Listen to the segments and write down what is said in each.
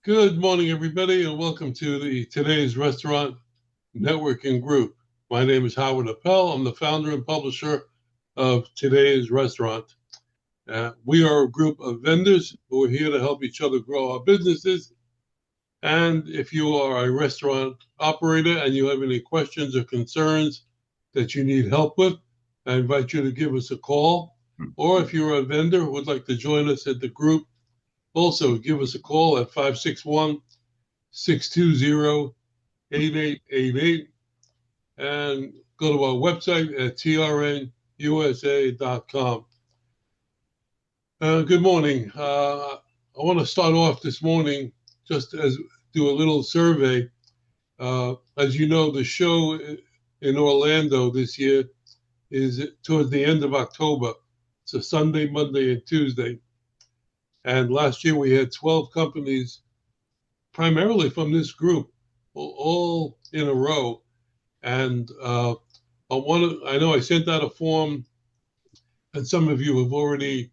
Good morning, everybody, and welcome to the Today's Restaurant Networking Group. My name is Howard Appel. I'm the founder and publisher of Today's Restaurant. We are a group of vendors who are here to help each other grow our businesses. And if you are a restaurant operator and you have any questions or concerns that you need help with, I invite you to give us a call. Or if you're a vendor who would like to join us at the group, also give us a call at 561-620-8888 and go to our website at trnusa.com. Good morning. I want to start off this morning just as do a little survey. As you know, the show in Orlando this year is towards the end of October. It's a Sunday, Monday, and Tuesday. And last year we had 12 companies, primarily from this group, all in a row. And I know I sent out a form, and some of you have already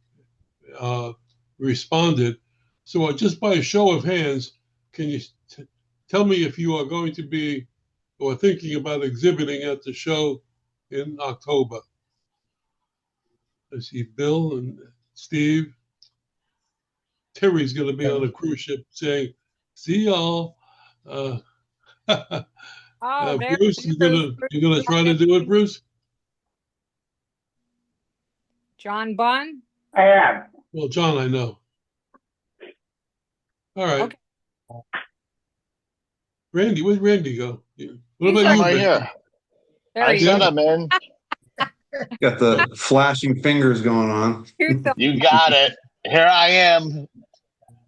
responded. So just by a show of hands, can you tell me if you are going to be or thinking about exhibiting at the show in October? I see Bill and Steve. Terry's going to be on a cruise ship saying, "See y'all." There's Bruce, you're gonna try to do it, Bruce? John Bunn. I am. Well, John, I know. All right. Okay. Randy, where'd Randy go? What He's about you, right Randy? here. There I he said is. I'm in. Got the flashing fingers going on. You got it. Here I am.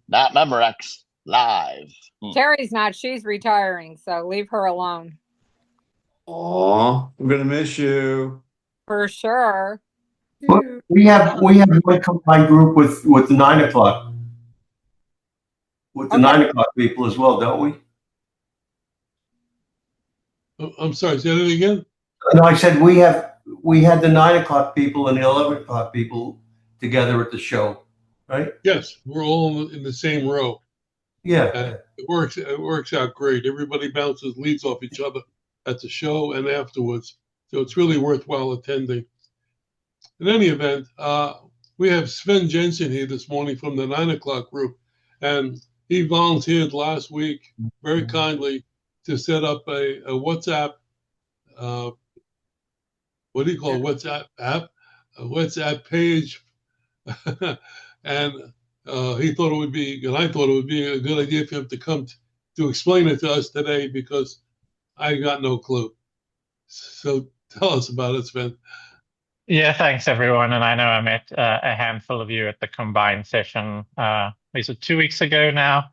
Not Memorex live. Terry's not. She's retiring, so leave her alone. Aw, I'm gonna miss you. For sure. We have one combined group with the 9 o'clock. With the Okay. 9 o'clock people as well, don't we? Oh, I'm sorry, say that again? No, I said we had the 9 o'clock people and the 11 o'clock people together at the show, right? Yes, we're all in the same row. Yeah. It works out great. Everybody bounces leads off each other at the show and afterwards. So it's really worthwhile attending. In any event, we have Sven Jensen here this morning from the 9 o'clock group, and he volunteered last week very kindly to set up a WhatsApp. What do you call it? WhatsApp app? A WhatsApp page, and he thought it would be, and I thought it would be a good idea for him to come to explain it to us today because I got no clue. So tell us about it, Sven. Yeah, thanks everyone. And I know I met a handful of you at the combined session. These are 2 weeks ago now.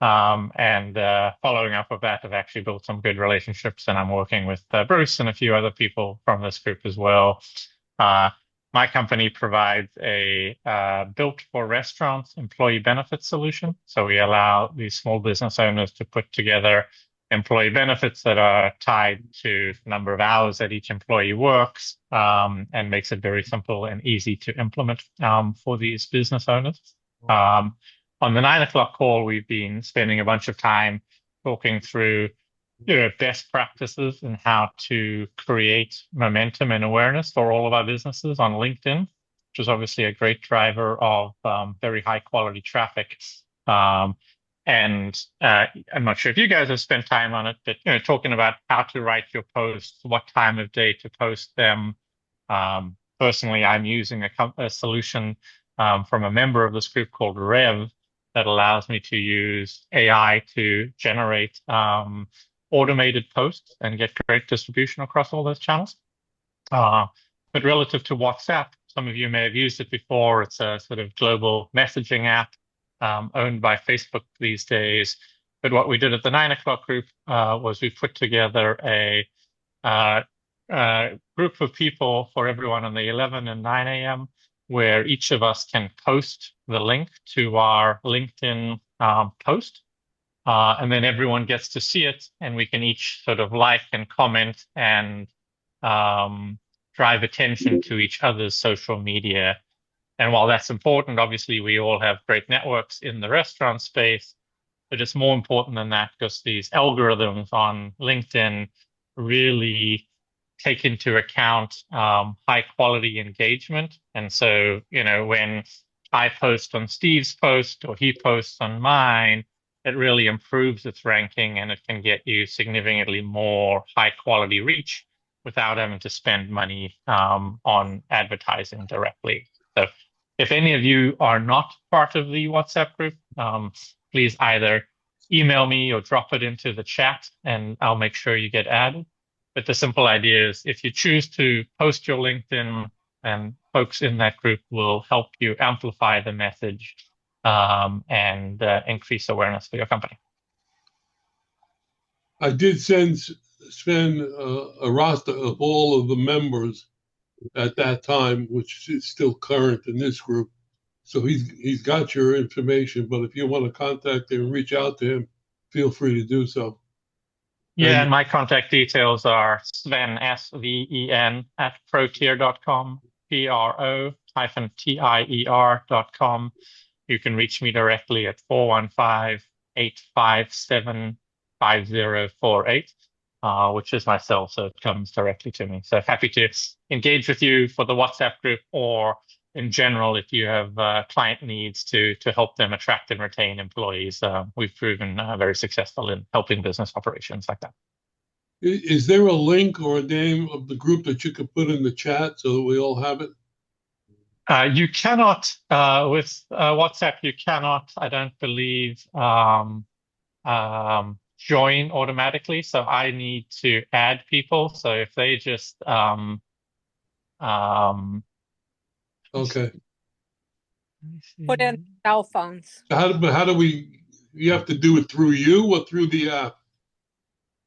And following up with that, I've actually built some good relationships, and I'm working with Bruce and a few other people from this group as well. My company provides a built for restaurants employee benefits solution. So we allow these small business owners to put together employee benefits that are tied to the number of hours that each employee works, and makes it very simple and easy to implement for these business owners. On the 9 o'clock call, we've been spending a bunch of time talking through best practices and how to create momentum and awareness for all of our businesses on LinkedIn, which is obviously a great driver of very high quality traffic. And I'm not sure if you guys have spent time on it, but talking about how to write your posts, what time of day to post them. Personally, I'm using a solution from a member of this group called Rev that allows me to use AI to generate automated posts and get great distribution across all those channels. But relative to WhatsApp, some of you may have used it before. It's a sort of global messaging app owned by Facebook these days. But what we did at the 9 o'clock group was we put together a group of people for everyone on the 11 and 9 a.m. where each of us can post the link to our LinkedIn post. And then everyone gets to see it, and we can each sort of like and comment and drive attention to each other's social media. And while that's important, obviously we all have great networks in the restaurant space. but it's more important than that because these algorithms on LinkedIn really take into account high quality engagement. And so, when I post on Steve's post or he posts on mine, it really improves its ranking and it can get you significantly more high quality reach without having to spend money on advertising directly. So if any of you are not part of the WhatsApp group, please either email me or drop it into the chat and I'll make sure you get added. But the simple idea is if you choose to post your LinkedIn, and folks in that group will help you amplify the message and increase awareness for your company. I did send Sven a roster of all of the members at that time, which is still current in this group. So he's got your information, but if you want to contact him and reach out to him, feel free to do so. Yeah, and my contact details are Sven, SVEN, @protier.com, PRO-TIER.com. You can reach me directly at 415-857-5048, which is my cell, so it comes directly to me. So happy to engage with you for the WhatsApp group, or in general, if you have client needs to help them attract and retain employees. We've proven very successful in helping business operations like that. Is there a link or a name of the group that you could put in the chat so that we all have it? You cannot, with WhatsApp, you cannot, I don't believe, join automatically. So I need to add people. So if they just Okay. Put in cell phones. How do we? You have to do it through you or through the app?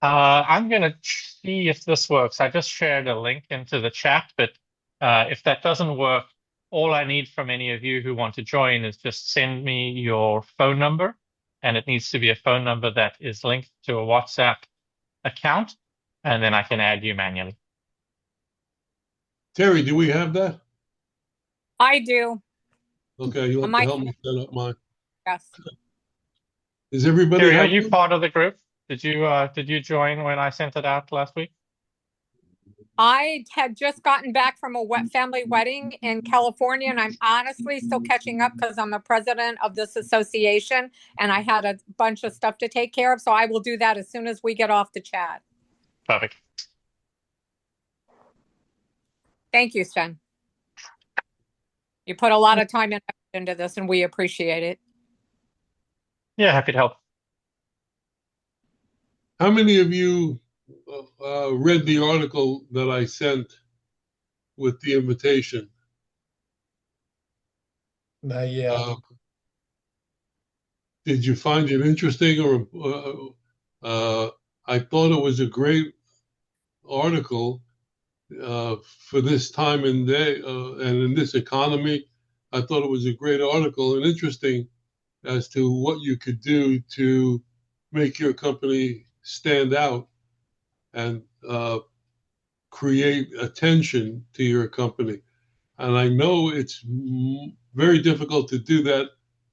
I'm going to see if this works. I just shared a link into the chat, but if that doesn't work, all I need from any of you who want to join is just send me your phone number, and it needs to be a phone number that is linked to a WhatsApp account, and then I can add you manually. Terry, do we have that? I do. Okay, you'll have to help me set up mine. Yes. Is everybody? Terry, are you part of the group? Did you join when I sent it out last week? I had just gotten back from a family wedding in California, and I'm honestly still catching up because I'm a president of this association, and I had a bunch of stuff to take care of. So I will do that as soon as we get off the chat. Perfect. Thank you, Sven. You put a lot of time and effort into this, and we appreciate it. Yeah, happy to help. How many of you read the article that I sent with the invitation? Yeah. Did you find it interesting, or I thought it was a great article for this time and day and in this economy. I thought it was a great article and interesting as to what you could do to make your company stand out and create attention to your company. And I know it's very difficult to do that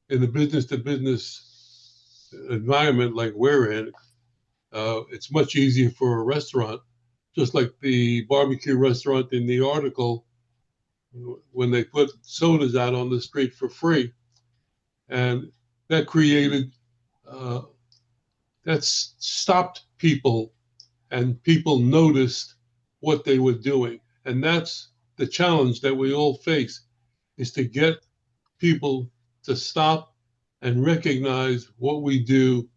in the business-to-business environment like we're in. It's much easier for a restaurant, just like the barbecue restaurant in the article, when they put sodas out on the street for free. And that created, that stopped people, and people noticed what they were doing. And that's the challenge that we all face, is to get people to stop and recognize what we do,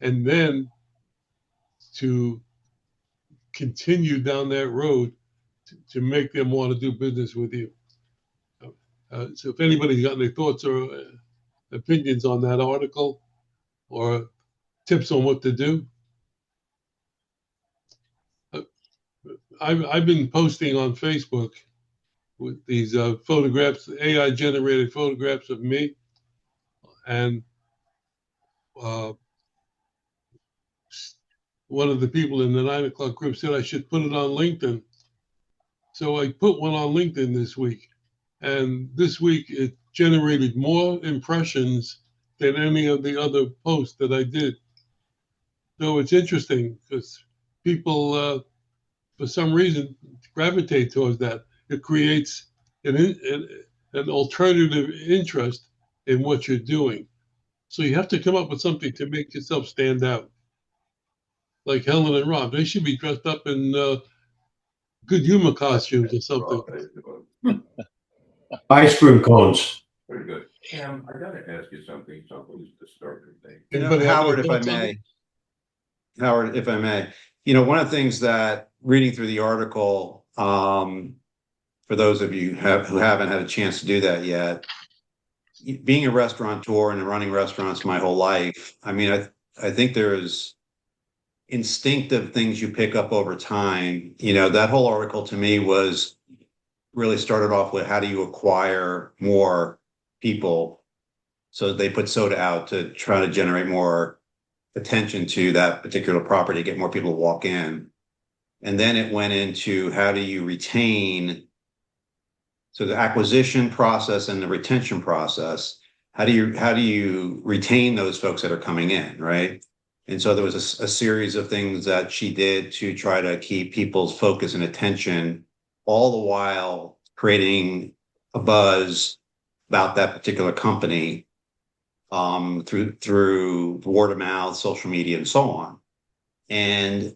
and then to continue down that road to make them want to do business with you. So if anybody's got any thoughts or opinions on that article or tips on what to do. I've been posting on Facebook with these photographs, AI generated photographs of me, and one of the people in the 9 o'clock group said I should put it on LinkedIn. So I put one on LinkedIn this week, and this week it generated more impressions than any of the other posts that I did. So it's interesting because people, for some reason, gravitate towards that. It creates an alternative interest in what you're doing. So you have to come up with something to make yourself stand out. Like Helen and Rob, they should be dressed up in good humor costumes or something. Ice cream cones. Very good. Cam, I gotta ask you something. Something's disturbing me. Anybody have Howard, any if I thoughts on may. it? Howard, if I may, one of the things that reading through the article, for those of you who haven't had a chance to do that yet, being a restaurateur and running restaurants my whole life, I mean, I think there's instinctive things you pick up over time. That whole article to me was really started off with how do you acquire more people? So they put soda out to try to generate more attention to that particular property, get more people to walk in. And then it went into how do you retain, so the acquisition process and the retention process, how do you retain those folks that are coming in, right? And so there was a series of things that she did to try to keep people's focus and attention, all the while creating a buzz about that particular company, through word of mouth, social media, and so on. And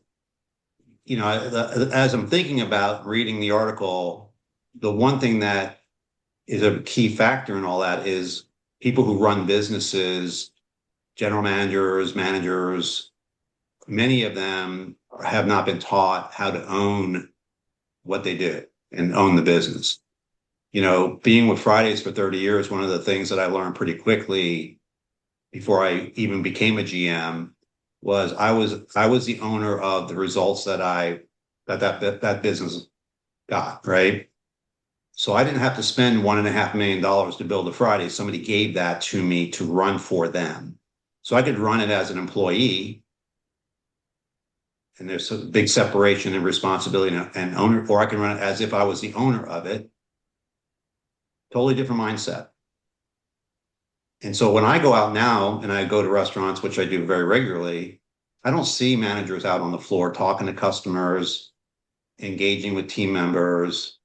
as I'm thinking about reading the article, the one thing that is a key factor in all that is people who run businesses, general managers, many of them have not been taught how to own what they do and own the business. Being with Fridays for 30 years, one of the things that I learned pretty quickly before I even became a GM was I was the owner of the results that business got, right? So I didn't have to spend $1.5 million to build a Friday. Somebody gave that to me to run for them. So I could run it as an employee, and there's a big separation in responsibility and owner, or I can run it as if I was the owner of it. Totally different mindset. And so when I go out now and I go to restaurants, which I do very regularly, I don't see managers out on the floor talking to customers, engaging with team members.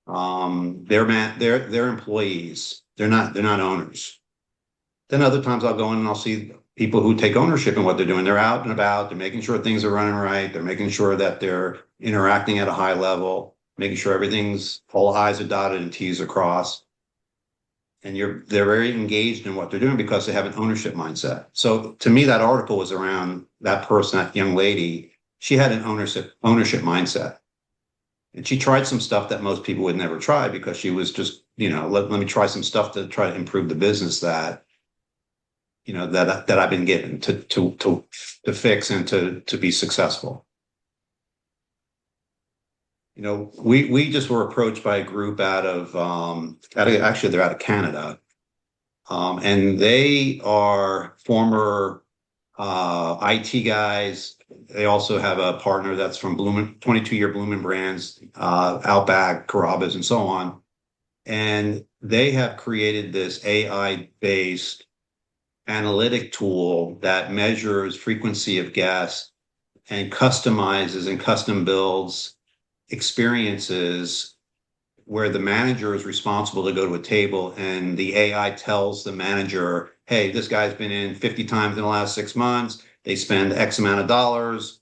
They're employees. They're not owners. Then other times I'll go in and I'll see people who take ownership in what they're doing. They're out and about. They're making sure things are running right. They're making sure that they're interacting at a high level, making sure all I's are dotted and T's are crossed. And they're very engaged in what they're doing because they have an ownership mindset. So to me, that article was around that person, that young lady. She had an ownership mindset. And she tried some stuff that most people would never try because she was just, let me try some stuff to try to improve the business that I've been given to fix and to be successful. We just were approached by a group actually they're out of Canada. And they are former IT guys. They also have a partner that's from 22-year Bloomin' Brands, Outback, Carrabba's, and so on. And they have created this AI-based analytic tool that measures frequency of guests and customizes and custom builds experiences where the manager is responsible to go to a table and the AI tells the manager, hey, this guy's been in 50 times in the last 6 months. They spend X amount of dollars.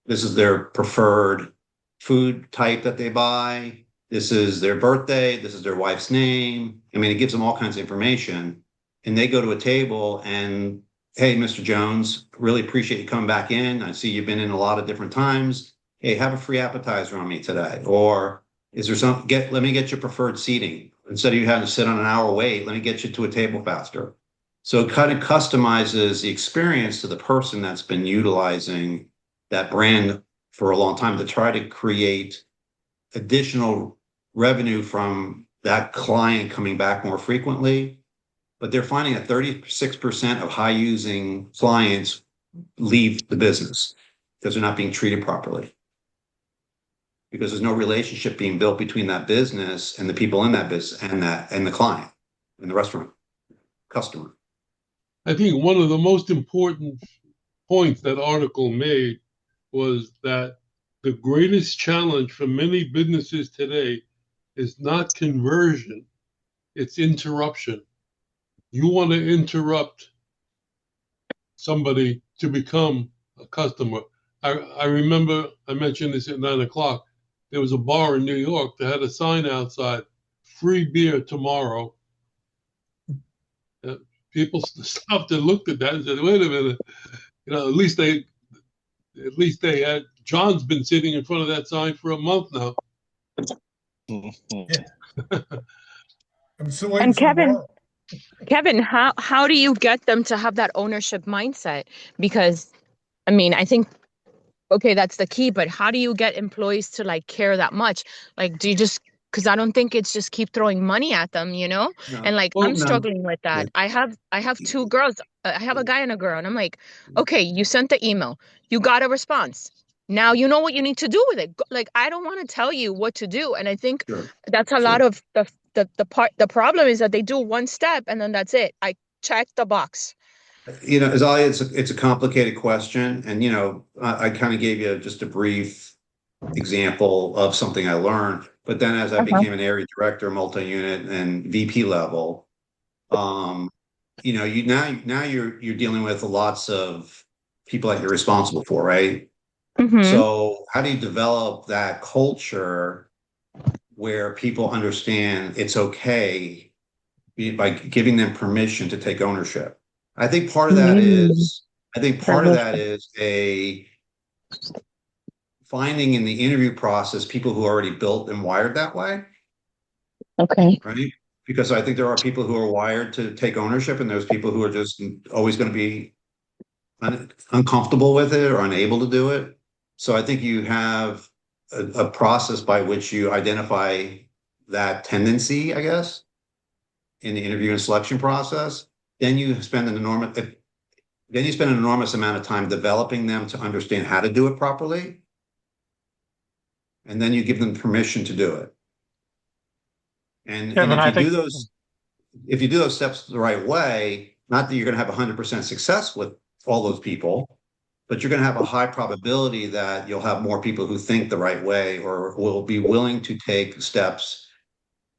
This is their preferred food type that they buy. This is their birthday. This is their wife's name. I mean, it gives them all kinds of information. And they go to a table and, hey, Mr. Jones, really appreciate you coming back in. I see you've been in a lot of different times. Hey, have a free appetizer on me today. Or is there let me get your preferred seating. Instead of you having to sit on an hour wait, let me get you to a table faster. So it kind of customizes the experience to the person that's been utilizing that brand for a long time to try to create additional revenue from that client coming back more frequently. But they're finding that 36% of high using clients leave the business because they're not being treated properly. Because there's no relationship being built between that business and the people in that business and the client and the restaurant customer. I think one of the most important points that article made was that the greatest challenge for many businesses today is not conversion, it's interruption. You want to interrupt somebody to become a customer. I remember I mentioned this at 9 o'clock. There was a bar in New York that had a sign outside, free beer tomorrow. People stopped and looked at that and said, wait a minute, at least they had, John's been sitting in front of that sign for a month now. I'm still waiting for Kevin, how do you get them to have that ownership mindset? Because I mean, I think, okay, that's the key, but how do you get employees to like care that much? Like, do you just, because I don't think it's just keep throwing money at them, No. And like, Well, I'm no. struggling with that. Yeah. I have two girls. I have a guy and a girl, and I'm like, okay, you sent the email, you got a response. Now you know what you need to do with it. Like, I don't want to tell you what to do. And I think that's a lot of the problem is that they do one step and then that's it. I check the box. It's a complicated question. And, I kind of gave you just a brief example of something I learned. But then as I became an area director, multi-unit and VP level, now you're dealing with lots of people that you're responsible for, right? Mm-hmm. So how do you develop that culture where people understand it's okay by giving them permission to take ownership? I think part of that is a finding in the interview process people who are already built and wired that way. Okay. Right? Because I think there are people who are wired to take ownership, and there's people who are just always going to be uncomfortable with it or unable to do it. So I think you have a process by which you identify that tendency, I guess, in the interview and selection process. Then you spend an enormous amount of time developing them to understand how to do it properly. And then you give them permission to do it. And if you do those steps the right way, not that you're going to have 100% success with all those people, but you're going to have a high probability that you'll have more people who think the right way or will be willing to take steps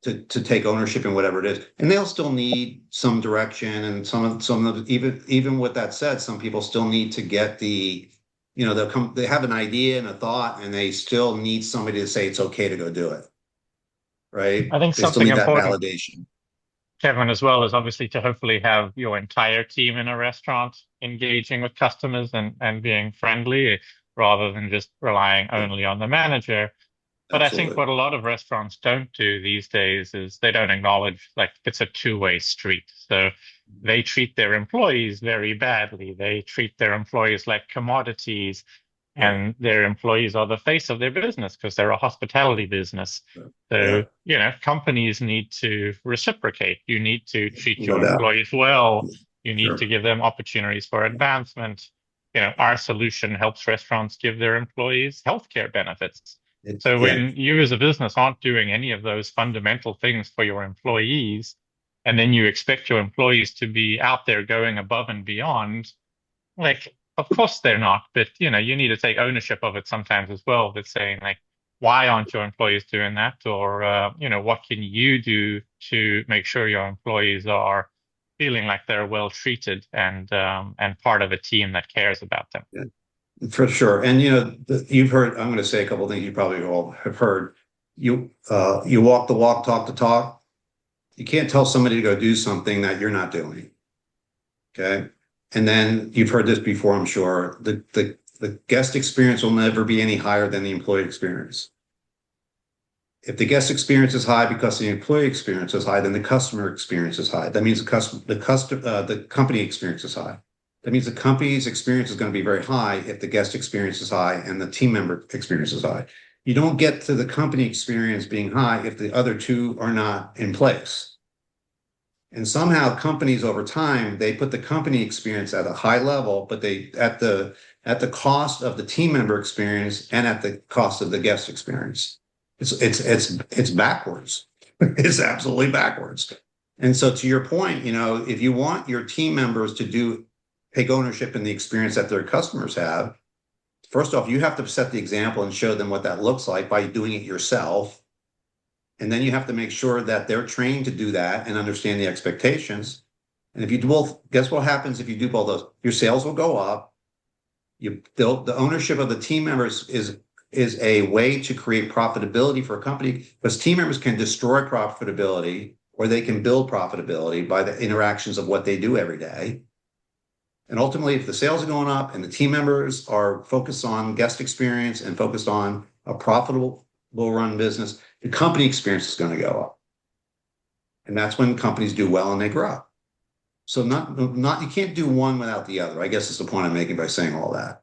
to take ownership in whatever it is. And they'll still need some direction, and some of even with that said, some people still need to get they have an idea and a thought, and they still need somebody to say it's okay to go do it. Right? I think they still something need that important, validation. Kevin, as well, is obviously to hopefully have your entire team in a restaurant engaging with customers and being friendly rather than just relying only on the manager. But Absolutely. I think what a lot of restaurants don't do these days is they don't acknowledge like it's a two-way street. So they treat their employees very badly. They treat their employees like commodities, and their employees are the face of their business because they're a hospitality business. So, companies need to reciprocate. You need to treat your employees well. You need to give them opportunities for advancement. Our solution helps restaurants give their employees healthcare benefits. So when you as a business aren't doing any of those fundamental things for your employees, and then you expect your employees to be out there going above and beyond, like, of course they're not, but you need to take ownership of it sometimes as well. That's saying like, why aren't your employees doing that? Or, what can you do to make sure your employees are feeling like they're well treated and part of a team that cares about them? Yeah. For sure. And, you've heard, I'm going to say a couple of things you probably all have heard. You walk the walk, talk the talk. You can't tell somebody to go do something that you're not doing. Okay. And then you've heard this before, I'm sure. The guest experience will never be any higher than the employee experience. If the guest experience is high because the employee experience is high, then the customer experience is high. That means the company experience is high. That means the company's experience is going to be very high if the guest experience is high and the team member experience is high. You don't get to the company experience being high if the other two are not in place. And somehow companies over time, they put the company experience at a high level, but they at the cost of the team member experience and at the cost of the guest experience. It's backwards. It's absolutely backwards. And so to your point, if you want your team members to take ownership in the experience that their customers have, first off, you have to set the example and show them what that looks like by doing it yourself. And then you have to make sure that they're trained to do that and understand the expectations. And if you do both, guess what happens if you do both those? Your sales will go up. The ownership of the team members is a way to create profitability for a company, because team members can destroy profitability or they can build profitability by the interactions of what they do every day. And ultimately, if the sales are going up and the team members are focused on guest experience and focused on a profitable run business, the company experience is going to go up. And that's when companies do well and they grow. So you can't do one without the other. I guess is the point I'm making by saying all that.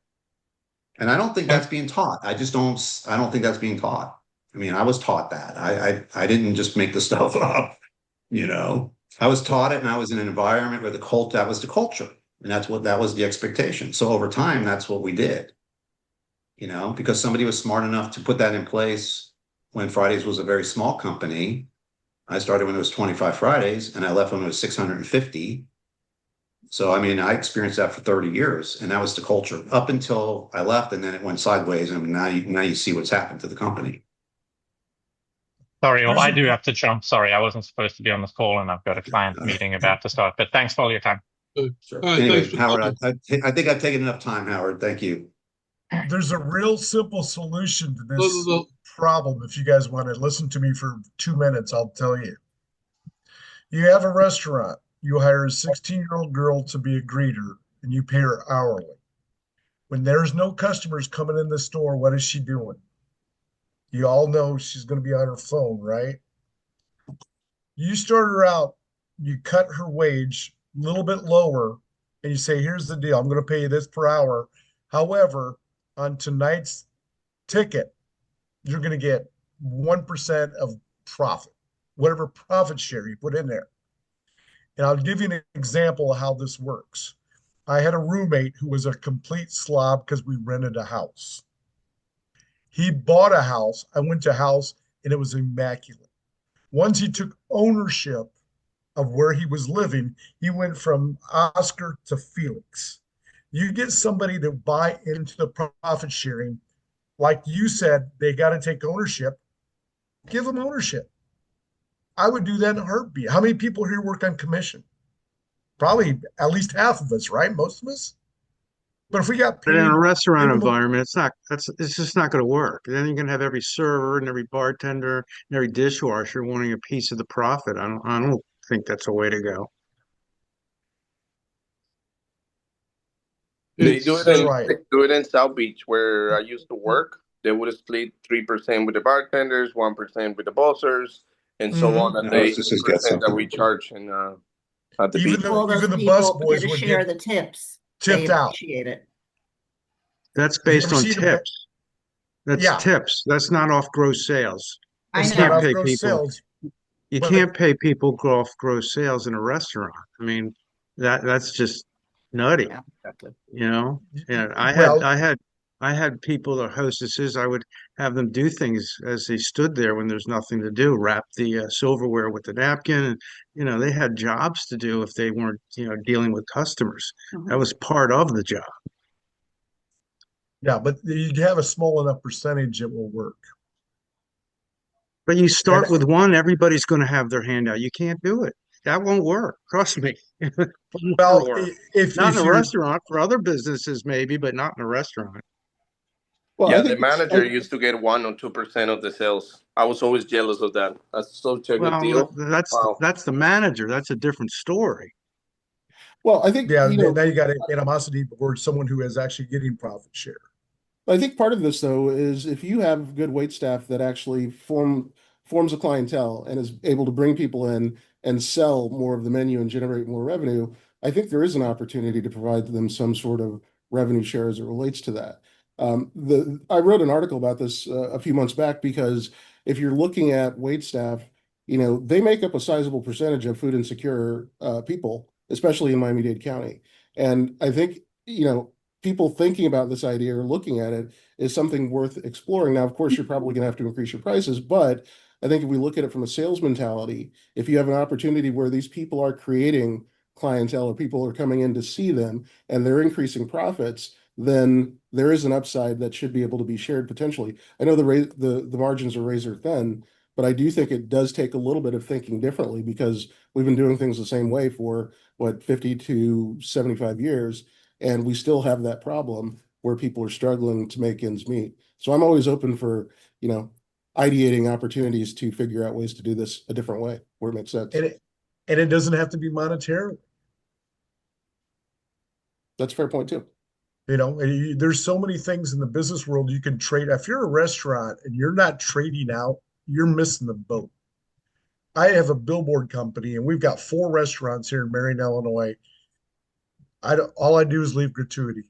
And I don't think that's being taught. I don't think that's being taught. I mean, I was taught that. I didn't just make the stuff up, I was taught it, and I was in an environment where that was the culture. And that was the expectation. So over time, that's what we did, because somebody was smart enough to put that in place when Fridays was a very small company. I started when it was 25 Fridays, and I left when it was 650. So, I mean, I experienced that for 30 years, and that was the culture up until I left, and then it went sideways, and now you see what's happened to the company. Sorry, well, I do have to jump. Sorry, I wasn't supposed to be on this call, and I've got a client meeting about to start. But thanks for all your time. Sure. All right, anyway, Howard, I think I've taken enough time, Howard. Thank you. There's a real simple solution to this problem. If you guys want to listen to me for 2 minutes, I'll tell you. You have a restaurant. You hire a 16-year-old girl to be a greeter, and you pay her hourly. When there's no customers coming in the store, what is she doing? You all know she's going to be on her phone, right? You start her out, you cut her wage a little bit lower, and you say, here's the deal. I'm going to pay you this per hour. However, on tonight's ticket, you're going to get 1% of profit, whatever profit share you put in there. And I'll give you an example of how this works. I had a roommate who was a complete slob because we rented a house. He bought a house. I went to a house, and it was immaculate. Once he took ownership of where he was living, he went from Oscar to Felix. You get somebody to buy into the profit sharing, like you said, they got to take ownership. Give them ownership. I would do that in a heartbeat. How many people here work on commission? Probably at least half of us, right? Most of us. But if we got paid, but in a restaurant environment, it's just not going to work. Then you're going to have every server and every bartender and every dishwasher wanting a piece of the profit. I don't think that's a way to go. They do it in South Beach, where I used to work. They would split 3% with the bartenders, 1% with the bussers, and so on. And they 8% that we charge at the beach. Even the bus boys would share the tips. Tipped out. Appreciate it. That's based on tips. That's tips. That's not off gross sales. I know. You can't pay people off gross sales in a restaurant. I mean, that's just nutty. Yeah, exactly. And I had people or hostesses. I would have them do things as they stood there when there's nothing to do. Wrap the silverware with the napkin, and they had jobs to do if they weren't dealing with customers. Mm-hmm. That was part of the job. Yeah, but you have a small enough percentage, it will work. But you start with one, everybody's going to have their hand out. You can't do it. That won't work. Trust me. Well, if not in a restaurant, for other businesses maybe, but not in a restaurant. Well, the manager used to get 1 or 2% of the sales. I was always jealous of that. That's such a good deal. That's the manager. That's a different story. Well, I think now you got animosity towards someone who is actually getting profit share. I think part of this, though, is if you have good wait staff that actually forms a clientele and is able to bring people in and sell more of the menu and generate more revenue, I think there is an opportunity to provide them some sort of revenue share as it relates to that. I wrote an article about this a few months back, because if you're looking at wait staff, they make up a sizable percentage of food insecure people, especially in Miami-Dade County. And I think, people thinking about this idea or looking at it is something worth exploring. Now, of course, you're probably going to have to increase your prices, but I think if we look at it from a sales mentality, if you have an opportunity where these people are creating clientele or people are coming in to see them and they're increasing profits, then there is an upside that should be able to be shared potentially. I know the margins are razor thin, but I do think it does take a little bit of thinking differently because we've been doing things the same way for what 50 to 75 years, and we still have that problem where people are struggling to make ends meet. So I'm always open for, ideating opportunities to figure out ways to do this a different way where it makes sense. And it doesn't have to be monetary. That's a fair point too. There's so many things in the business world you can trade. If you're a restaurant and you're not trading out, you're missing the boat. I have a billboard company and we've got 4 restaurants here in Marion, Illinois. All I do is leave gratuity.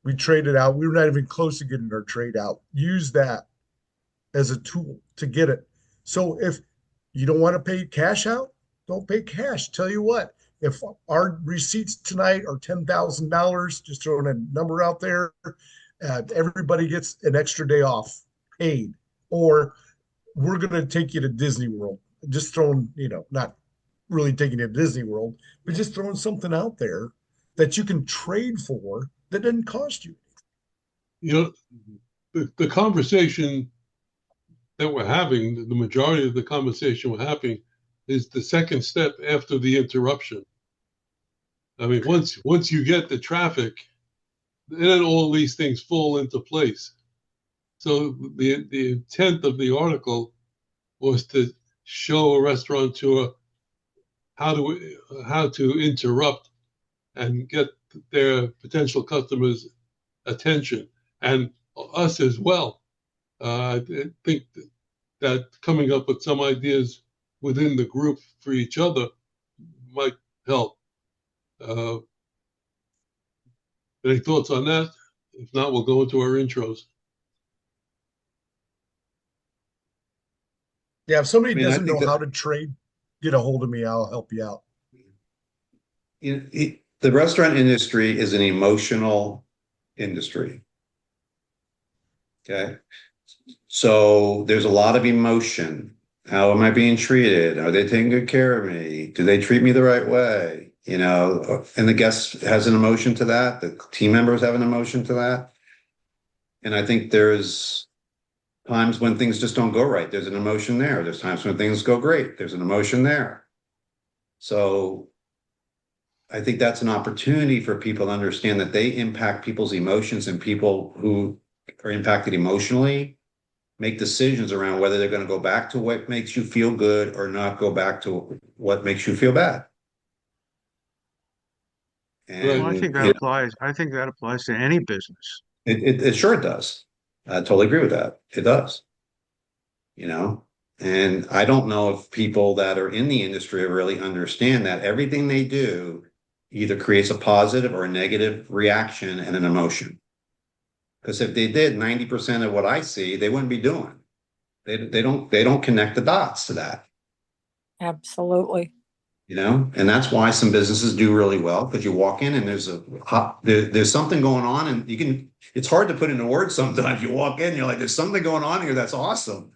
We trade it out. We were not even close to getting our trade out. Use that as a tool to get it. So if you don't want to pay cash out, don't pay cash. Tell you what, if our receipts tonight are $10,000, just throwing a number out there, everybody gets an extra day off paid. Or we're going to take you to Disney World. Just throwing, not really taking you to Disney World, but just throwing something out there that you can trade for that didn't cost you. The conversation that we're having, the majority of the conversation we're having is the second step after the interruption. I mean, once you get the traffic, then all these things fall into place. So the intent of the article was to show a restaurateur how to interrupt and get their potential customers' attention, and us as well. I think that coming up with some ideas within the group for each other might help. Any thoughts on that? If not, we'll go into our intros. Yeah, if somebody doesn't know how to trade, get a hold of me. I'll help you out. The restaurant industry is an emotional industry. Okay. So there's a lot of emotion. How am I being treated? Are they taking good care of me? Do they treat me the right way? And the guest has an emotion to that. The team members have an emotion to that. And I think there's times when things just don't go right. There's an emotion there. There's times when things go great. There's an emotion there. So I think that's an opportunity for people to understand that they impact people's emotions, and people who are impacted emotionally make decisions around whether they're going to go back to what makes you feel good or not go back to what makes you feel bad. And I think that applies. I think that applies to any business. It sure does. I totally agree with that. It does. And I don't know if people that are in the industry really understand that everything they do either creates a positive or a negative reaction and an emotion. Because if they did 90% of what I see, they wouldn't be doing. They don't connect the dots to that. Absolutely. And that's why some businesses do really well, because you walk in and there's something going on, and it's hard to put into words sometimes. You walk in, you're like, there's something going on here that's awesome.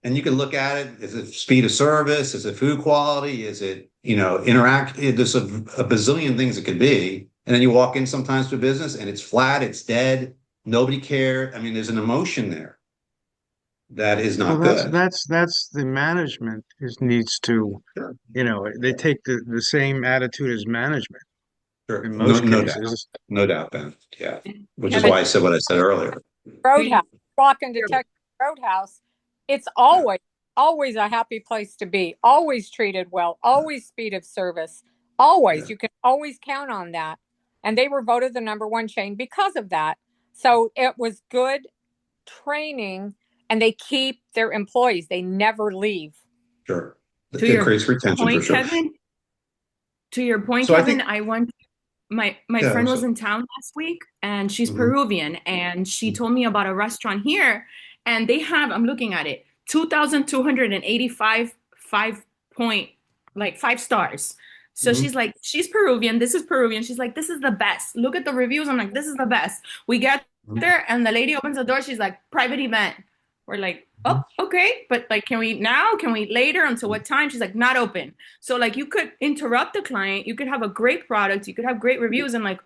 And you can look at it. Is it speed of service? Is it food quality? Is it, interact? There's a bazillion things it could be. And then you walk in sometimes to a business and it's flat, it's dead. Nobody cared. I mean, there's an emotion there that is not good. That's the management needs to, Sure. They take the same attitude as management. Sure. In most cases. No doubt, Ben. Yeah. Which is why I said what I said earlier. Roadhouse. Walk into Texas Roadhouse. It's always a happy place to be. Always treated well. Always speed of service. Always. Yeah. You can always count on that. And they were voted the #1 chain because of that. So it was good training, and they keep their employees. They never leave. Sure. It creates retention for sure. Kevin, to your point, so Kevin, I went, my friend was in town last week, and she's Peruvian, and she told me about a restaurant here, and they have, I'm looking at it, 2,285 5 stars. So she's like, she's Peruvian. This is Peruvian. She's like, this is the best. Look at the reviews. I'm like, this is the best. We get there and the lady opens the door. She's like, private event. We're like, oh, okay, but like, can we now? Can we later? Until what time? She's like, not open. So like, you could interrupt the client. You could have a great product. You could have great reviews, and like,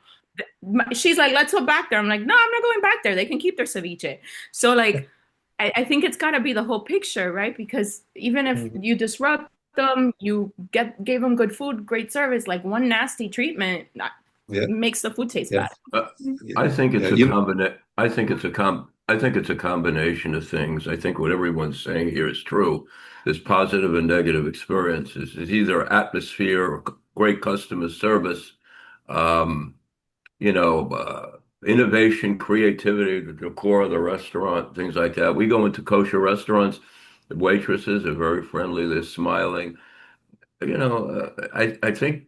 she's like, let's go back there. I'm like, no, I'm not going back there. They can keep their ceviche. So like, I think it's got to be the whole picture, right? Because even if you disrupt them, you gave them good food, great service. Like one nasty treatment makes the food taste bad. I think it's a combination of things. I think what everyone's saying here is true. There's positive and negative experiences. It's either atmosphere or great customer service, you know, innovation, creativity, the decor of the restaurant, things like that. We go into kosher restaurants, the waitresses are very friendly, they're smiling. You know, I think,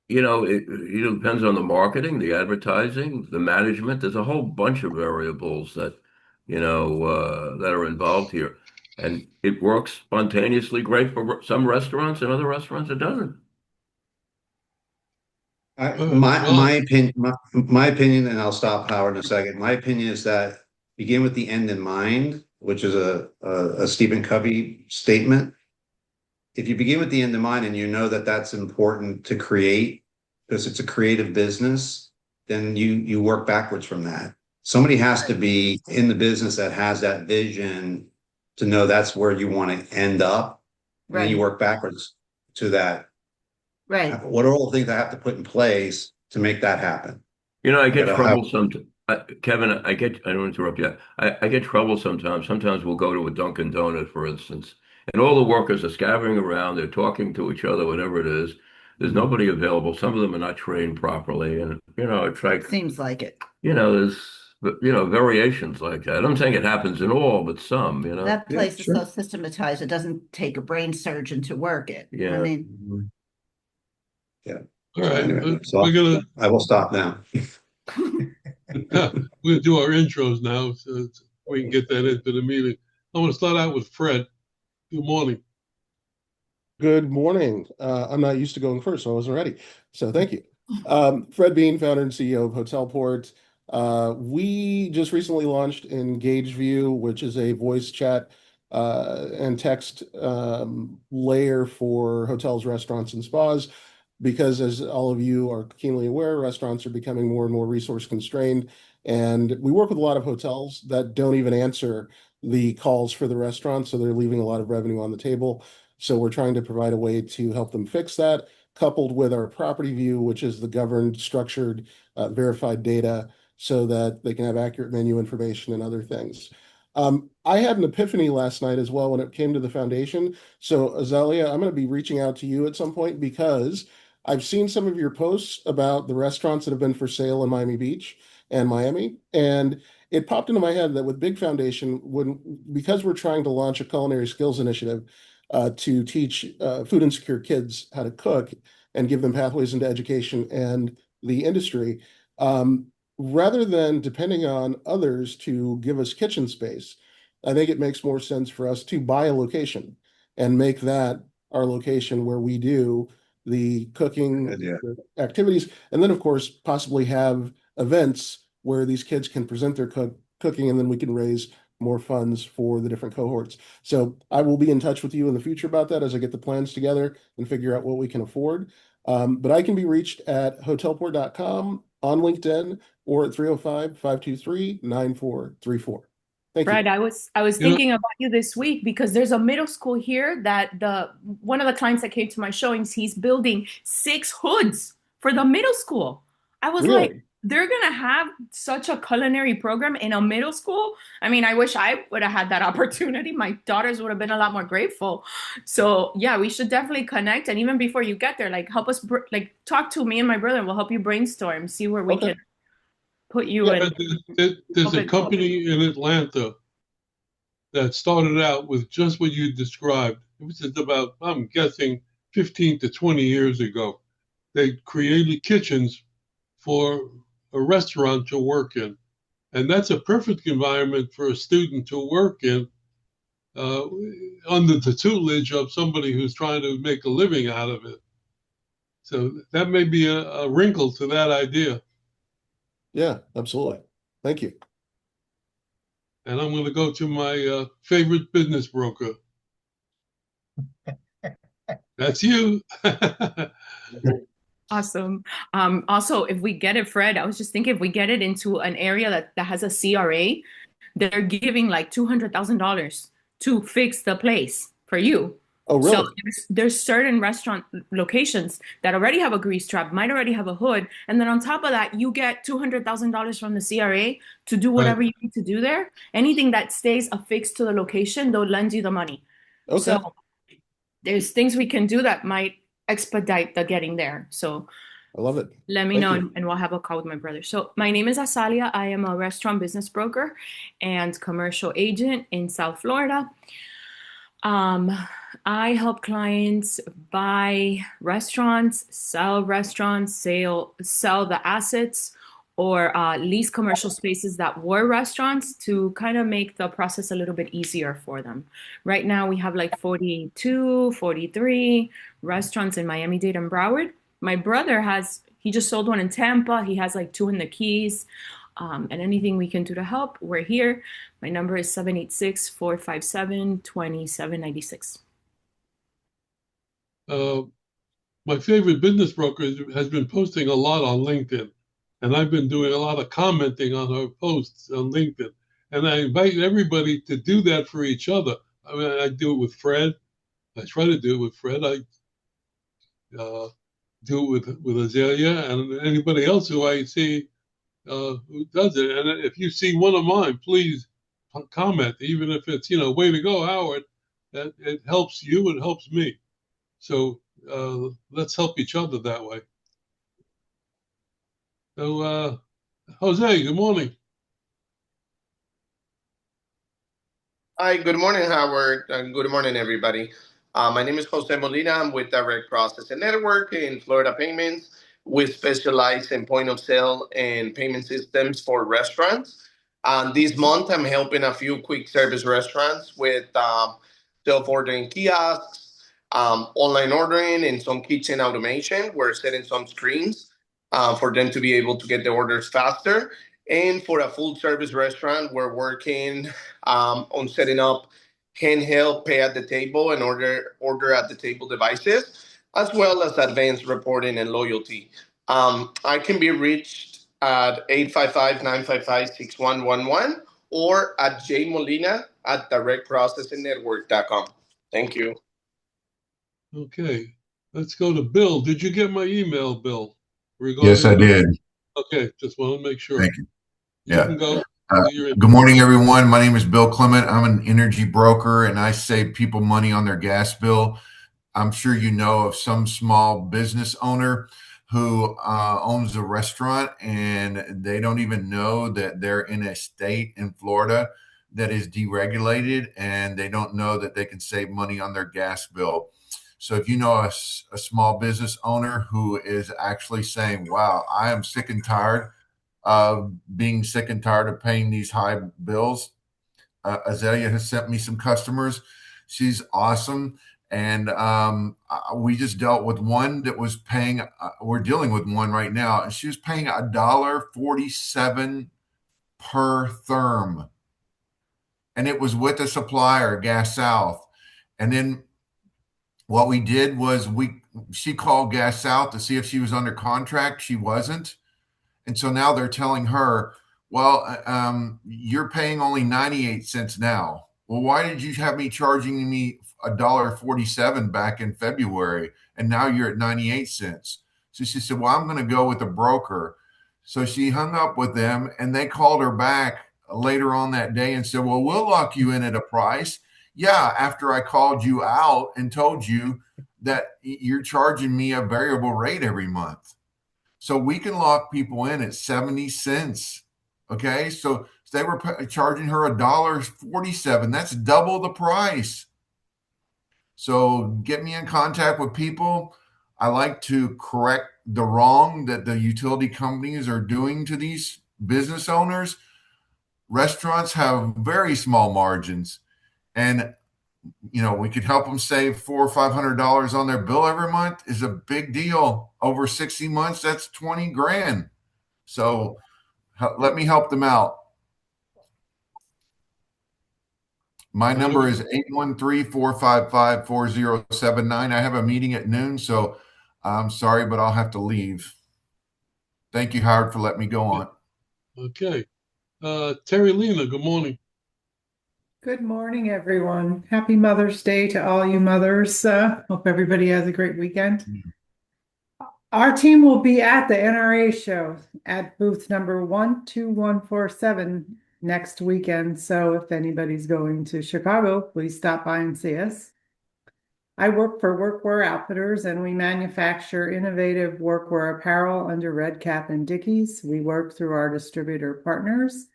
you know, it depends on the marketing, the advertising, the management. There's a whole bunch of variables that, you know, that are involved here. And it works spontaneously great for some restaurants, and other restaurants it doesn't. My opinion, and I'll stop Howard in a second. My opinion is that begin with the end in mind, which is a Stephen Covey statement. If you begin with the end in mind and you know that that's important to create because it's a creative business, then you work backwards from that. Somebody has to be in the business that has that vision to know that's where you want to end up. Right. And then you work backwards to that. Right. What are all the things I have to put in place to make that happen? You know, I get trouble sometimes. Kevin, I don't interrupt you. I get trouble sometimes. Sometimes we'll go to a Dunkin' Donut, for instance, and all the workers are scattering around. They're talking to each other, whatever it is. There's nobody available. Some of them are not trained properly. And, you know, it's like, seems like it. You know, there's, you know, variations like that. I'm saying it happens in all, but some, you know. That place is so systematized. It doesn't take a brain surgeon to work it. Yeah. I mean, yeah. All right. Anyway, so I will stop now. We're going to do our intros now so we can get that into the meeting. I want to start out with Fred. Good morning. Good morning. I'm not used to going first, so I wasn't ready. So thank you. Fred Bean, founder and CEO of Hotelport. We just recently launched EngageView, which is a voice chat and text layer for hotels, restaurants, and spas. Because as all of you are keenly aware, restaurants are becoming more and more resource constrained. And we work with a lot of hotels that don't even answer the calls for the restaurants, so they're leaving a lot of revenue on the table. So we're trying to provide a way to help them fix that, coupled with our property view, which is the governed, structured, verified data, so that they can have accurate menu information and other things. I had an epiphany last night as well when it came to the foundation. So Azalea, I'm going to be reaching out to you at some point because I've seen some of your posts about the restaurants that have been for sale in Miami Beach and Miami, and it popped into my head that with Big Foundation, because we're trying to launch a culinary skills initiative to teach food insecure kids how to cook and give them pathways into education and the industry, rather than depending on others to give us kitchen space, I think it makes more sense for us to buy a location and make that our location where we do the cooking the activities, and then of course possibly have events where these kids can present their cooking, and then we can raise more funds for the different cohorts. So I will be in touch with you in the future about that as I get the plans together and figure out what we can afford. But I can be reached at hotelport.com, on LinkedIn, or at 305-523-9434. Thank Brad, you. I was thinking about you this week because there's a middle school here that one of the clients that came to my showings, he's building 6 hoods for the middle school. I was like, they're gonna have such a culinary program in a middle school. I mean, I wish I would have had that opportunity. My daughters would have been a lot more grateful. So yeah, we should definitely connect. And even before you get there, like help us, like talk to me and my brother, and we'll help you brainstorm, see where we can put you in. There's a company in Atlanta that started out with just what you described. It was about, I'm guessing, 15 to 20 years ago. They created kitchens for a restaurant to work in. And that's a perfect environment for a student to work in under the tutelage of somebody who's trying to make a living out of it. So that may be a wrinkle to that idea. Yeah, absolutely. Thank you. and I'm going to go to my favorite business broker. That's you. Awesome. Also, if we get it, Fred, I was just thinking if we get it into an area that has a CRA, they're giving like $200,000 to fix the place for you. Oh, really? So there's certain restaurant locations that already have a grease trap, might already have a hood, and then on top of that, you get $200,000 from the CRA to do whatever you need to do there. Anything that stays affixed to the location, they'll lend you the money. Okay. So there's things we can do that might expedite the getting there. So I love it. let me Thank know, you. and we'll have a call with my brother. So my name is Asalia. I am a restaurant business broker and commercial agent in South Florida. I help clients buy restaurants, sell the assets, or lease commercial spaces that were restaurants to kind of make the process a little bit easier for them. Right now, we have like 42, 43 restaurants in Miami-Dade and Broward. My brother he just sold one in Tampa. He has like 2 in the Keys. And anything we can do to help, we're here. My number is 786-457-2796. My favorite business broker has been posting a lot on LinkedIn, and I've been doing a lot of commenting on her posts on LinkedIn. And I invite everybody to do that for each other. I mean, I do it with Fred. I try to do it with Fred. I do it with Azalea and anybody else who I see who does it. And if you see one of mine, please comment, even if it's, way to go, Howard. That it helps you, it helps me. So let's help each other that way. So, Jose, good morning. Hi, good morning, Howard, and good morning, everybody. My name is Jose Molina. I'm with Direct Processing Network in Florida Payments. We specialize in point of sale and payment systems for restaurants. This month, I'm helping a few quick service restaurants with self-ordering kiosks, online ordering, and some kitchen automation. We're setting some screens for them to be able to get the orders faster. And for a full service restaurant, we're working on setting up handheld pay at the table and order at the table devices, as well as advanced reporting and loyalty. I can be reached at 855-955-6111 or at jmolina@directprocessingnetwork.com. Thank you. Okay, let's go to Bill. Did you get my email, Bill? Yes, I did. Okay, just want to make sure. Thank you. Yeah. You can go. Good morning, everyone. My name is Bill Clement. I'm an energy broker, and I save people money on their gas bill. I'm sure you know of some small business owner who owns a restaurant, and they don't even know that they're in a state in Florida that is deregulated, and they don't know that they can save money on their gas bill. So if you know a small business owner who is actually saying, wow, I am sick and tired of being sick and tired of paying these high bills. Azalea has sent me some customers. She's awesome. And we just dealt with one that was paying, we're dealing with one right now, and she was paying $1.47 per therm. And it was with a supplier, Gas South. And then what we did was she called Gas South to see if she was under contract. She wasn't. And so now they're telling her, well, you're paying only 98 cents now. Well, why did you have me charging me $1.47 back in February, and now you're at 98 cents? So she said, well, I'm going to go with a broker. So she hung up with them, and they called her back later on that day and said, well, we'll lock you in at a price. Yeah, after I called you out and told you that you're charging me a variable rate every month. So we can lock people in at 70 cents. Okay. So they were charging her $1.47. That's double the price. So get me in contact with people. I like to correct the wrong that the utility companies are doing to these business owners. Restaurants have very small margins, and we could help them save $400 or $500 on their bill every month is a big deal. Over 60 months, that's 20 grand. So let me help them out. My number is 813-455-4079. I have a meeting at noon, so I'm sorry, but I'll have to leave. Thank you, Howard, for letting me go on. Okay. Terry Lena, good morning. Good morning, everyone. Happy Mother's Day to all you mothers. Hope everybody has a great weekend. Our team will be at the NRA show at booth number 12147 next weekend. So if anybody's going to Chicago, please stop by and see us. I work for Workwear Outfitters, and we manufacture innovative workwear apparel under Red Cap and Dickies. We work through our distributor partners,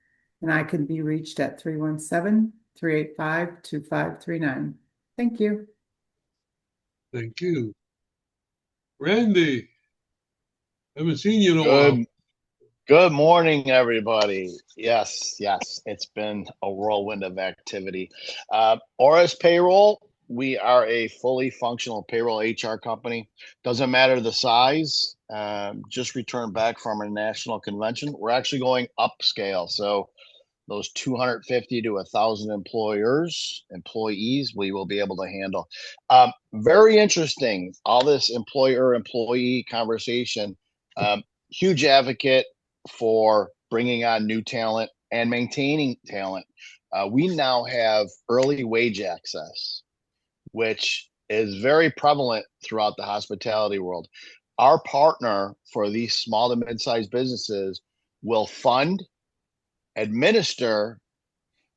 and I can be reached at 317-385-2539. Thank you. Thank you. Randy, haven't seen you in a while. Good morning, everybody. Yes, it's been a whirlwind of activity. Oris Payroll, we are a fully functional payroll HR company. Doesn't matter the size. Just returned back from a national convention. We're actually going upscale. So those 250 to 1,000 employees, we will be able to handle. Very interesting, all this employer-employee conversation. Huge advocate for bringing on new talent and maintaining talent. We now have early wage access, which is very prevalent throughout the hospitality world. Our partner for these small to mid-sized businesses will fund, administer,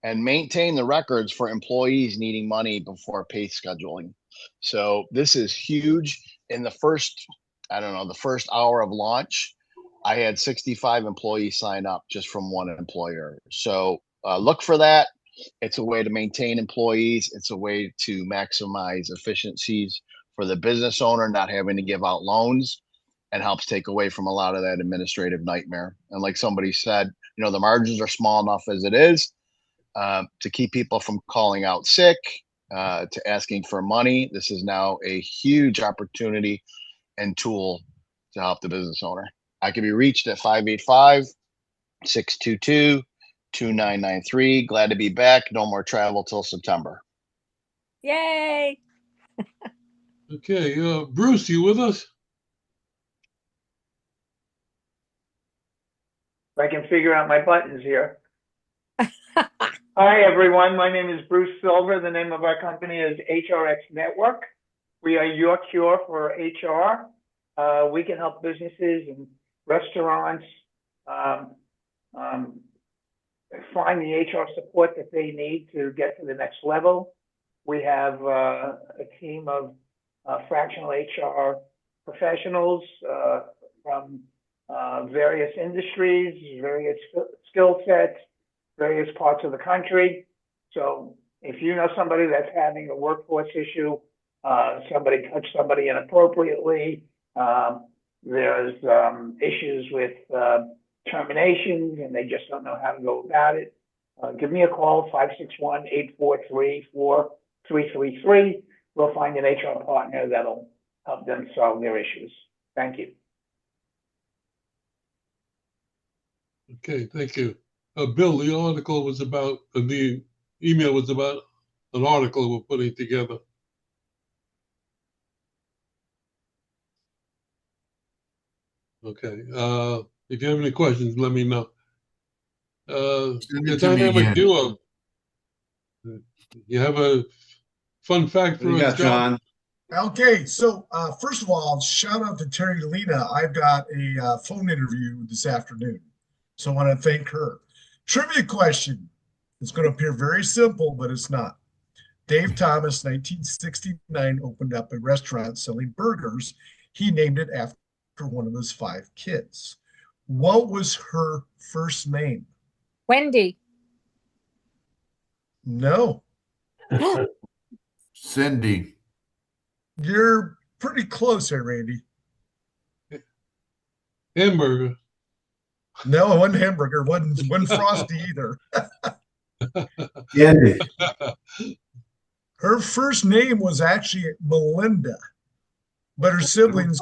and maintain the records for employees needing money before pay scheduling. So this is huge. In the first hour of launch, I had 65 employees sign up just from one employer. So look for that. It's a way to maintain employees. It's a way to maximize efficiencies for the business owner, not having to give out loans, and helps take away from a lot of that administrative nightmare. And like somebody said, the margins are small enough as it is to keep people from calling out sick, to asking for money. This is now a huge opportunity and tool to help the business owner. I can be reached at 585-622-2993. Glad to be back. No more travel till September. Yay. Okay. Bruce, you with us? If I can figure out my buttons here. Hi, everyone. My name is Bruce Silver. The name of our company is HRX Network. We are your cure for HR. We can help businesses and restaurants find the HR support that they need to get to the next level. We have a team of fractional HR professionals from various industries, various skill sets, various parts of the country. So if you know somebody that's having a workforce issue, somebody touched somebody inappropriately, there's issues with terminations and they just don't know how to go about it, give me a call, 561-843-4333. We'll find an HR partner that'll help them solve their issues. Thank you. Okay, thank you. Bill, the email was about an article we're putting together. Okay. If you have any questions, let me know. The dynamic duo. You have a fun fact for us, John? Okay, so first of all, shout out to Terry Lena. I've got a phone interview this afternoon, so I want to thank her. Trivia question. It's going to appear very simple, but it's not. Dave Thomas, 1969, opened up a restaurant selling burgers. He named it after one of his 5 kids. What was her first name? Wendy. No. Cindy. You're pretty close there, Randy. Hamburger. No, it wasn't hamburger. Wasn't Frosty either. Candy. Her first name was actually Melinda, but her siblings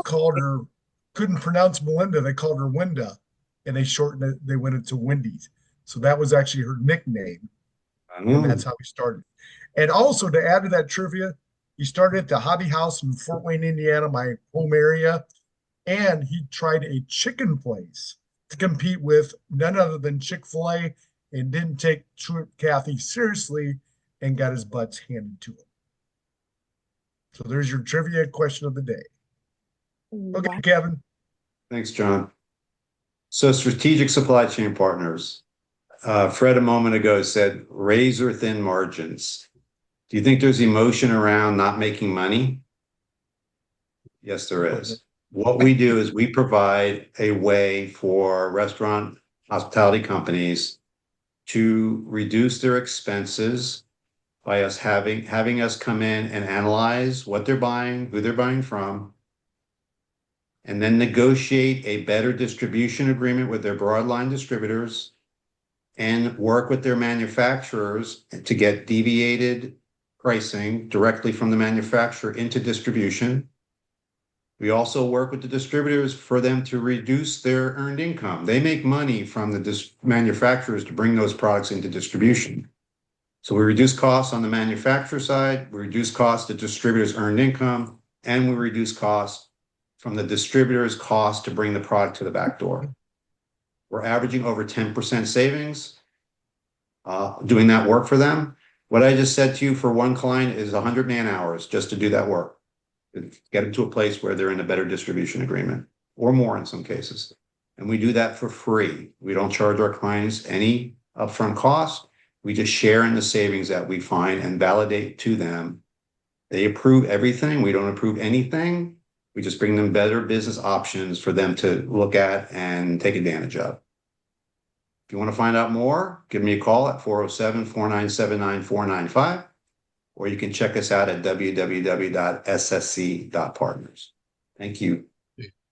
couldn't pronounce Melinda. They called her Winda, and they shortened it. They went into Wendy's. So that was actually her nickname. And that's how he started. And also to add to that trivia, he started at the Hobby House in Fort Wayne, Indiana, my home area. And he tried a chicken place to compete with none other than Chick-fil-A and didn't take Kathy seriously and got his butts handed to him. So there's your trivia question of the day. Okay, Kevin. Thanks, John. So strategic supply chain partners. Fred a moment ago said razor thin margins. Do you think there's emotion around not making money? Yes, there is. What we do is we provide a way for restaurant hospitality companies to reduce their expenses by us having us come in and analyze what they're buying, who they're buying from, and then negotiate a better distribution agreement with their broadline distributors and work with their manufacturers to get deviated pricing directly from the manufacturer into distribution. We also work with the distributors for them to reduce their earned income. They make money from the manufacturers to bring those products into distribution. So we reduce costs on the manufacturer side, we reduce costs to distributors' earned income, and we reduce costs from the distributor's cost to bring the product to the back door. We're averaging over 10% savings doing that work for them. What I just said to you for one client is 100 man hours just to do that work. Get them to a place where they're in a better distribution agreement or more in some cases. And we do that for free. We don't charge our clients any upfront cost. We just share in the savings that we find and validate to them. They approve everything. We don't approve anything. We just bring them better business options for them to look at and take advantage of. If you want to find out more, give me a call at 407-497-9495, or you can check us out at www.ssc.partners. Thank you.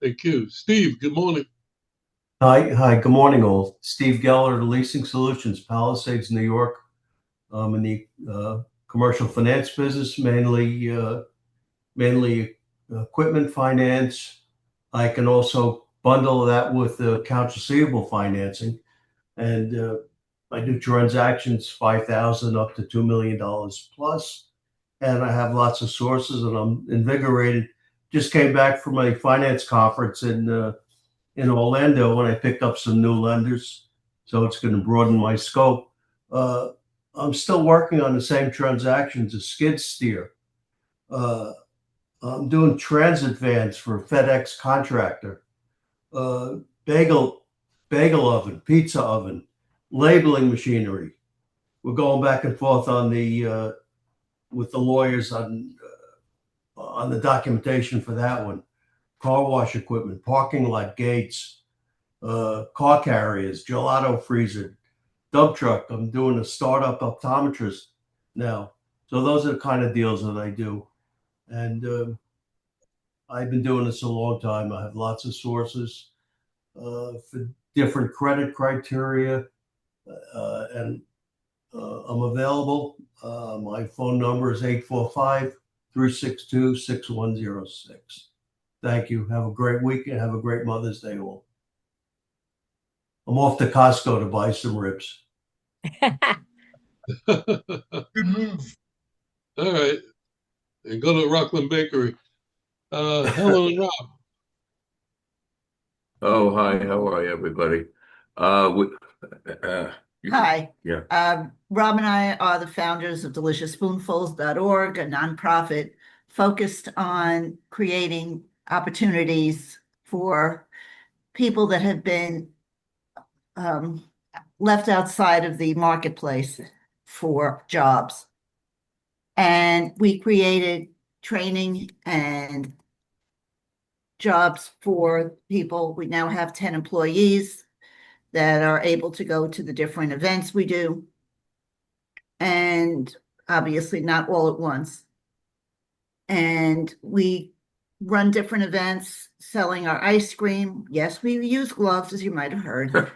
Thank you. Steve, good morning. Hi, good morning, all. Steve Geller, Leasing Solutions, Palisades, New York. I'm in the commercial finance business, mainly equipment finance. I can also bundle that with accounts receivable financing. And I do transactions 5,000 up to $2 million plus. And I have lots of sources and I'm invigorated. Just came back from a finance conference in Orlando when I picked up some new lenders. So it's going to broaden my scope. I'm still working on the same transactions as skid steer. I'm doing transit vans for FedEx contractor, bagel oven, pizza oven, labeling machinery. We're going back and forth on the with the lawyers on the documentation for that one. Car wash equipment, parking lot gates, car carriers, gelato freezer, dump truck. I'm doing a startup optometrist now. So those are the kind of deals that I do. And I've been doing this a long time. I have lots of sources for different credit criteria, and I'm available. My phone number is 845-362-6106. Thank you. Have a great weekend. Have a great Mother's Day, all. I'm off to Costco to buy some ribs. Good move. All right. And go to Rockland Bakery. Helen and Rob. Oh, hi. How are you, everybody? Hi. Yeah. Rob and I are the founders of DeliciousSpoonfuls.org, a nonprofit focused on creating opportunities for people that have been left outside of the marketplace for jobs. And we created training and jobs for people. We now have 10 employees that are able to go to the different events we do. And obviously not all at once. And we run different events selling our ice cream. Yes, we use gloves, as you might have heard.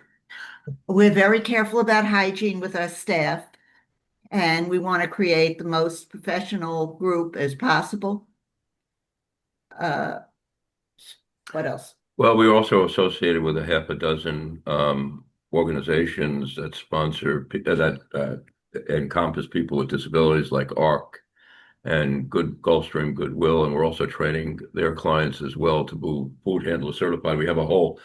We're very careful about hygiene with our staff. And we want to create the most professional group as possible. What else? Well, we're also associated with a half a dozen organizations that sponsor that encompass people with disabilities like ARC and Gulfstream Goodwill, and we're also training their clients as well to move food handler certified. We have a whole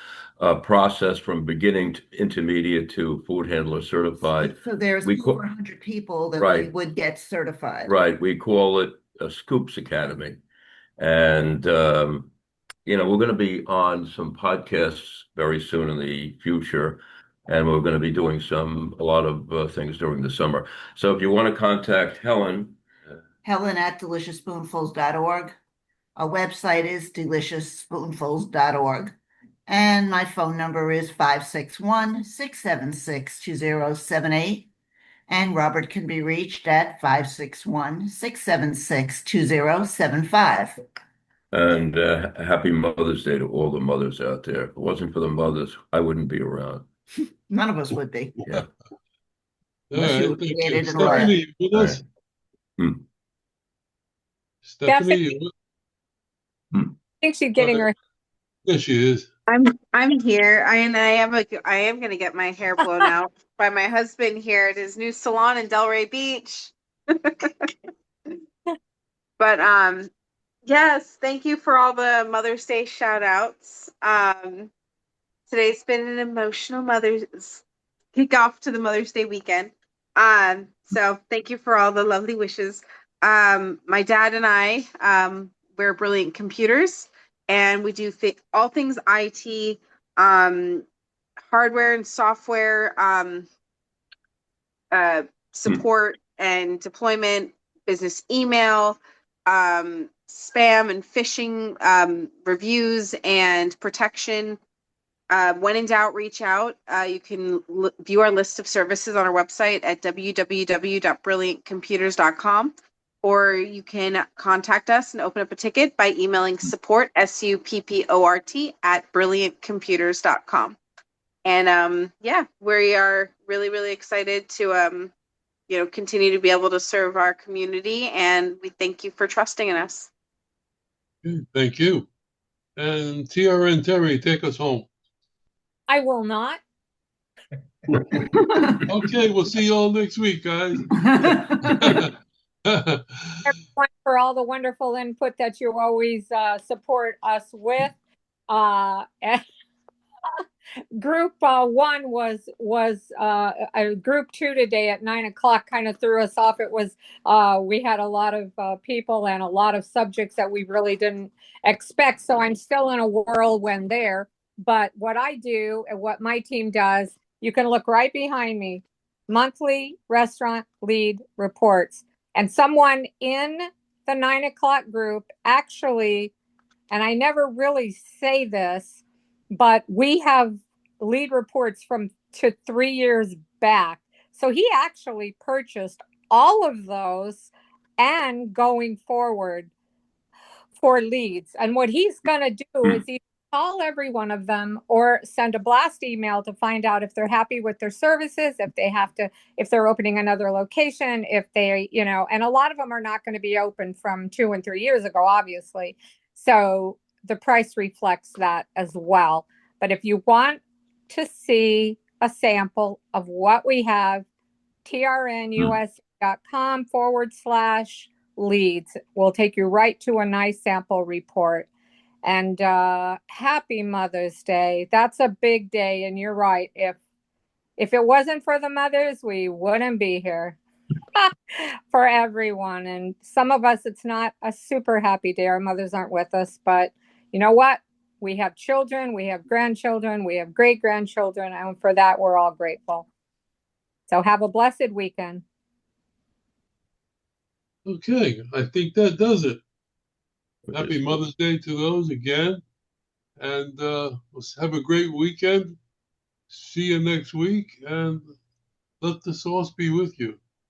process from beginning to intermediate to food handler certified. So there's 400 people that we would get certified. Right. We call it a Scoops Academy. And, we're going to be on some podcasts very soon in the future. And we're going to be doing a lot of things during the summer. So if you want to contact Helen at deliciousspoonfuls.org. Our website is deliciousspoonfuls.org. And my phone number is 561-676-2078. And Robert can be reached at 561-676-2075. And happy Mother's Day to all the mothers out there. If it wasn't for the mothers, I wouldn't be around. None of us would be. Yeah. Unless you were created in Stephanie, with us? Stephanie, I think she's getting her. Yes, she is. I'm here. I am going to get my hair blown out by my husband here at his new salon in Delray Beach. But yes, thank you for all the Mother's Day shout outs. Today's been an emotional Mother's kickoff to the Mother's Day weekend. So thank you for all the lovely wishes. My dad and I, we're Brilliant Computers, and we do all things IT, hardware and software, support and deployment, business email, spam and phishing, reviews and protection. When in doubt, reach out. You can view our list of services on our website at www.brilliantcomputers.com, or you can contact us and open up a ticket by emailing support, SUPPORT, at brilliantcomputers.com. And we are really, really excited to continue to be able to serve our community, and we thank you for trusting in us. Thank you. And TRN Terry, take us home. I will not. Okay, we'll see you all next week, guys. Everyone for all the wonderful input that you always support us with. Group 1 was group 2 today at 9:00 kind of threw us off. It was we had a lot of people and a lot of subjects that we really didn't expect. So I'm still in a whirlwind there. But what I do and what my team does, you can look right behind me, monthly restaurant lead reports. And someone in the 9:00 group actually, and I never really say this, but we have lead reports from 3 years back. So he actually purchased all of those and going forward for leads. And what he's going to do is either call every one of them or send a blast email to find out if they're happy with their services, if they're opening another location, if they, and a lot of them are not going to be open from 2 and 3 years ago, obviously. So the price reflects that as well. But if you want to see a sample of what we have, trnus.com/leads will take you right to a nice sample report. And happy Mother's Day. That's a big day. And you're right. If it wasn't for the mothers, we wouldn't be here. For everyone. And some of us, it's not a super happy day. Our mothers aren't with us. But you know what? We have children, we have grandchildren, we have great-grandchildren. And for that, we're all grateful. So have a blessed weekend. Okay, I think that does it. Happy Mother's Day to those again. And let's have a great weekend. See you next week. And let the sauce be with you.